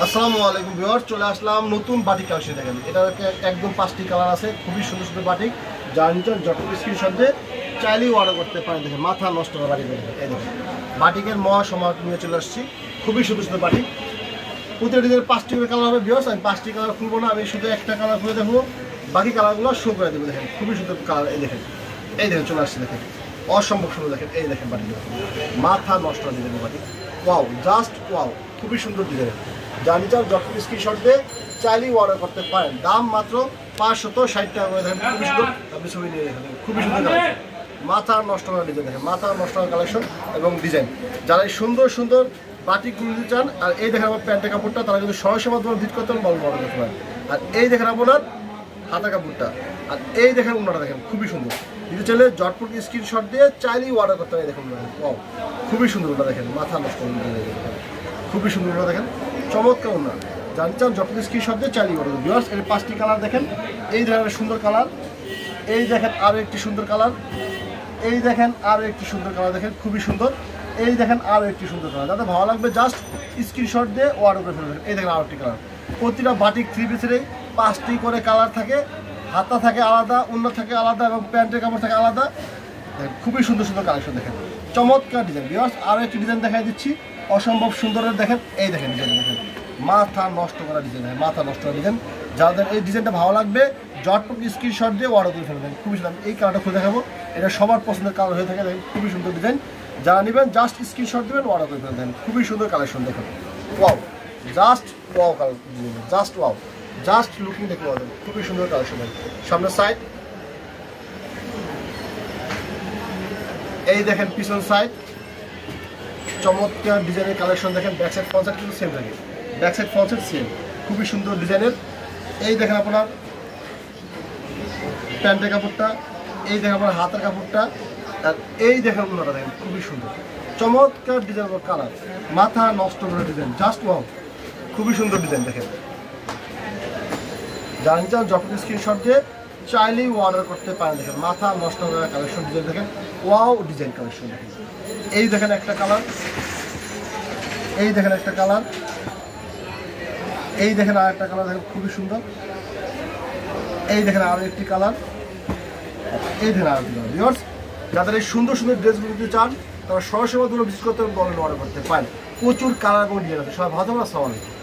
আসসালামু আলাইকুম ভিউয়ার্স, চলে আসলাম নতুন বাটিক কালেকশন। দেখেন এটা একদম 5টি কালার আছে, খুবই সুন্দর সুন্দর বাটিক। যার নিচে যতটুকু স্ক্রিনশট দিয়ে চাইলেই অর্ডার করতে পারেন। দেখেন মাথা নষ্ট করা বাটিক। দেখেন এই দেখেন বাটিকের মহাসমাহার নিয়ে চলে আসছি, খুবই সুন্দর সুন্দর বাটিক। প্রতিটা ডিজাইনের 5টি করে কালার হবে ভিউয়ার্স। আমি 5টি কালার খুলবো না, আমি শুধু একটা কালার খুলে দেখবো, বাকি কালারগুলো শো করে দেবো। দেখেন খুবই সুন্দর কালার। এই দেখেন চলে আসছে, দেখেন অসম্ভব সুন্দর। দেখেন এই দেখেন বাটিক, মাথা নষ্ট ডিজাইনের বাটিক। ওয়াও, জাস্ট ওয়াও, খুবই সুন্দর ডিজাইন। জানি চার যত স্ক্রিনশট দিয়ে চাইলেই অর্ডার করতে পারেন। দাম মাত্র 560 টাকা করে। দেখেন খুবই সুন্দর, আপনি ছবি নিয়ে দেখেন খুবই সুন্দর কালেকশন। মাথা নষ্ট করা ডিজাইন, দেখেন মাথা নষ্ট করা কালেকশন এবং ডিজাইন। যারা এই সুন্দর সুন্দর বাটিকগুলো নিতে চান, আর এই দেখেন আমার প্যান্টের কাপড়টা, তারা কিন্তু সরাসরি মাধ্যমে ভিজিট করতে পারেন, অর্ডার করতে পারেন। আর এই দেখেন আপনার হাতা কাপড়টা, আর এই দেখেন ওনাটা দেখেন খুবই সুন্দর। যদি চাইলে জটপট স্ক্রিনশট দিয়ে চাইলেই অর্ডার করতে পারেন। দেখুন ওয়াও, খুবই সুন্দর ওটা দেখেন, মাথা নষ্ট করে খুবই সুন্দর ওটা দেখেন, চমৎকার ওনা। জানি চান যত স্ক্রিনশট দিয়ে চাইলেই অর্ডার করুন। ভিউয়ার্স, এর 5টি কালার দেখেন। এই ধরনের সুন্দর কালার, এই দেখেন আরও একটি সুন্দর কালার, এই দেখেন আরও একটি সুন্দর কালার, দেখেন খুবই সুন্দর। এই দেখেন আরও একটি সুন্দর কালার, যাতে ভালো লাগবে জাস্ট স্ক্রিনশট দিয়ে অর্ডার করে ফেলবেন। এই দেখেন আরও একটি কালার। প্রতিটা বাটিক 3 পিসেরই 5টি করে কালার থাকে, হাতা থাকে আলাদা, অন্য থাকে আলাদা এবং প্যান্টের কাপড় থাকে আলাদা। দেখেন খুবই সুন্দর সুন্দর কালেকশন, দেখেন চমৎকার ডিজাইন। ভিউয়ার্স, আরও একটি ডিজাইন দেখাই দিচ্ছি, অসম্ভব সুন্দরের। দেখেন এই দেখেন ডিজাইন, দেখেন মাথা নষ্ট করা ডিজাইন, মাথা নষ্ট করা ডিজাইন। যাদের এই ডিজাইনটা ভালো লাগবে জটপট স্ক্রিনশট দিয়ে অর্ডার করে ফেলবেন। খুবই সুন্দর, এই কালারটা খুলে দেখাবো, এটা সবার পছন্দের কালার হয়ে থাকে। দেখেন খুবই সুন্দর ডিজাইন, যারা নেবেন জাস্ট স্ক্রিনশট দেবেন, অর্ডার করে ফেলবেন। খুবই সুন্দর কালেকশন, দেখেন wow, just wow colour, just wow, just looking দেখে পাবেন। খুবই সুন্দর কালেকশন। সামনের সাইড, এই দেখেন পিছন সাইড, চমৎকার ডিজাইনের কালেকশন। দেখেন ব্যাক সাইড ফ্রন্ট সাইড কিন্তু সেম থাকে, back side front side same, খুবই সুন্দর ডিজাইনের। এই দেখেন আপনার প্যান্টের কাপড়টা, এই দেখেন আপনার হাতের কাপড়টা, আর এই দেখেন ওনাটা দেখেন খুবই সুন্দর, চমৎকার ডিজাইন কালার, মাথা নষ্ট করা ডিজাইন, জাস্ট ওয়াও, খুবই সুন্দর ডিজাইন। দেখেন জানি চান যখন স্ক্রিনশট দিয়ে চাইলেই অর্ডার করতে পারেন। দেখেন মাথা নষ্ট করা কালেকশন ডিজাইন, দেখেন ওয়াও ডিজাইন কালেকশন। দেখেন এই দেখেন একটা কালার, এই দেখেন একটা কালার, এই দেখেন আর একটা কালার, দেখেন খুবই সুন্দর। এই দেখেন আরও একটি কালার, এই দেখেন আর একটি কালার। ভিউয়ার্স, যাদের এই সুন্দর সুন্দর ড্রেসগুলো দিতে চান, তারা সরাসরি ভিজিট করতে বলেন, অর্ডার করতে পারেন। প্রচুর কালার এবং ডিজাইন আছে। সবাই ভালো থাকবেন, আসসালামু আলাইকুম।